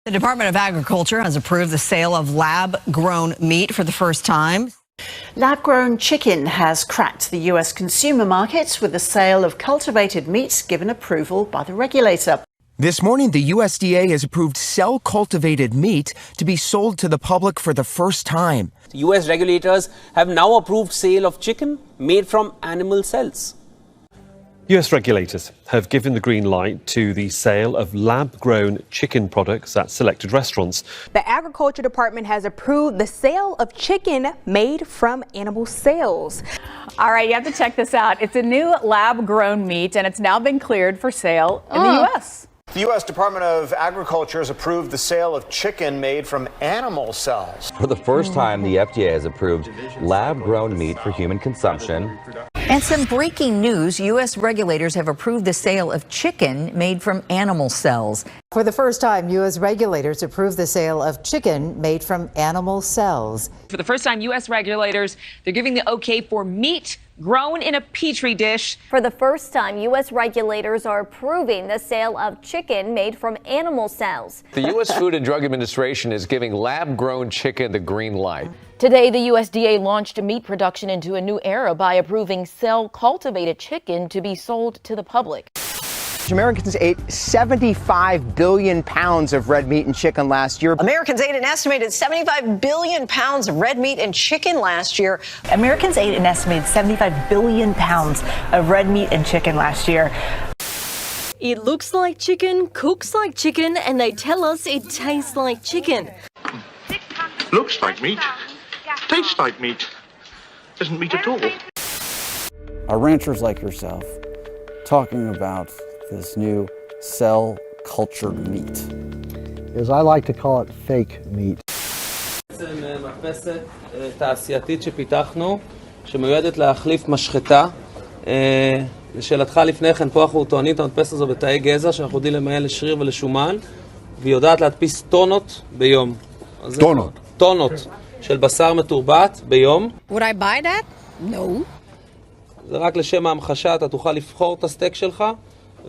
The Department of Agriculture has approved the sale of lab-grown meat for the first time. Lab-grown chicken has cracked the U.S. consumer market with the sale of cultivated meat given approval by the regulator. This morning, the USDA has approved cell-cultivated meat to be sold to the public for the first time. U.S. regulators have now approved sale of chicken made from animal cells. US regulators have given the green light to the sale of lab-grown chicken products at selected restaurants. The Agriculture Department has approved the sale of chicken made from animal cells. All right, you have to check this out. It's a new lab-grown meat, and it's now been cleared for sale in the U.S. The U.S. Department of Agriculture has approved the sale of chicken made from animal cells. For the first time, the FDA has approved lab-grown meat for human consumption. And some breaking news, U.S. regulators have approved the sale of chicken made from animal cells. For the first time, U.S. regulators approved the sale of chicken made from animal cells. For the first time, U.S. regulators, they're giving the okay for meat grown in a petri dish. For the first time, U.S. regulators are approving the sale of chicken made from animal cells. The U.S. Food and Drug Administration is giving lab-grown chicken the green light. Today, the USDA launched meat production into a new era by approving cell-cultivated chicken to be sold to the public. Americans ate 75 billion pounds of red meat and chicken last year. Americans ate an estimated 75 billion pounds of red meat and chicken last year. Americans ate an estimated 75 billion pounds of red meat and chicken last year. It looks like chicken, cooks like chicken, and they tell us it tastes like chicken. Looks like meat, tastes like meat, isn't meat at all. Are ranchers like yourself talking about this new cell-cultured meat? As I like to call it, fake meat. מדפסת תעשייתית שפיתחנו, שמיועדת להחליף משחטה. לשאלתך לפני כן, פה אנחנו טוענים את המדפסת הזו בתאי גזע, שאנחנו יודעים למעל לשריר ולשומן, והיא יודעת להדפיס טונות ביום. טונות? טונות של בשר מתורבת ביום. Would I buy that? No. זה רק לשם ההמחשה, אתה תוכל לבחור את הסטייק שלך,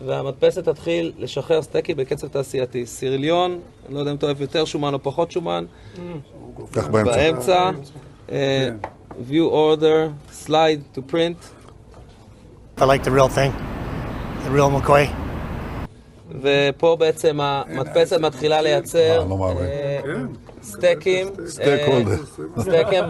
והמדפסת תתחיל לשחרר סטייקים בקצב תעשייתי. סיריליון, אני לא יודע אם אתה אוהב יותר שומן או פחות שומן. כך באמצע. View order, slide to print. I like the real thing, the real McCoy. ופה בעצם המדפסת מתחילה לייצר סטייקים. סטייקים,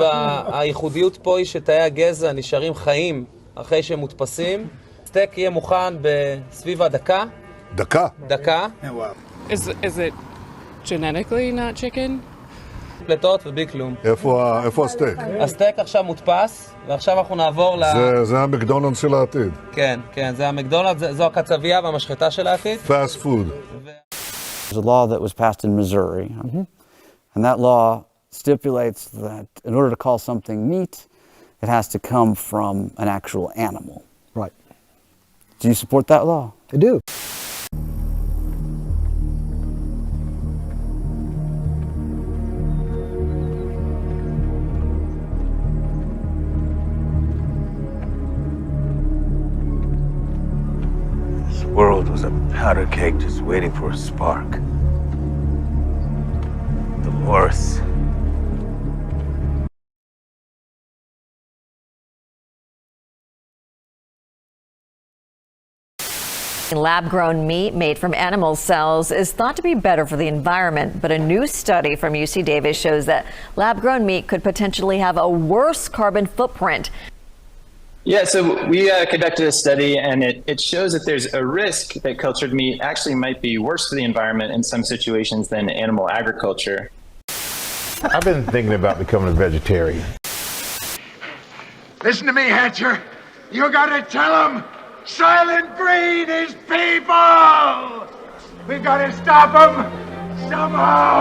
הייחודיות פה היא שתאי הגזע נשארים חיים אחרי שהם מודפסים. סטייק יהיה מוכן בסביב הדקה. דקה? דקה. Is it genetically not chicken? פלטות ובלי כלום. איפה הסטייק? הסטייק עכשיו מודפס, ועכשיו אנחנו נעבור זה המקדונלד של העתיד. כן, כן, זה המקדונלד, זו הקצבייה והמשחטה של העתיד. Fast food. There's a law that was passed in Missouri, and that law stipulates that in order to call something meat, it has to come from an actual animal. Right. Do you support that law? I do. This world was a powder keg just waiting for a spark. Dolores. Lab-grown meat made from animal cells is thought to be better for the environment, but a new study from UC Davis shows that lab-grown meat could potentially have a worse carbon footprint. Yeah, so we conducted a study, and it shows that there's a risk that cultured meat actually might be worse for the environment in some situations than animal agriculture. I've been thinking about becoming a vegetarian. Listen to me, Hatcher. You gotta tell them silent breed is people! We've gotta stop them somehow!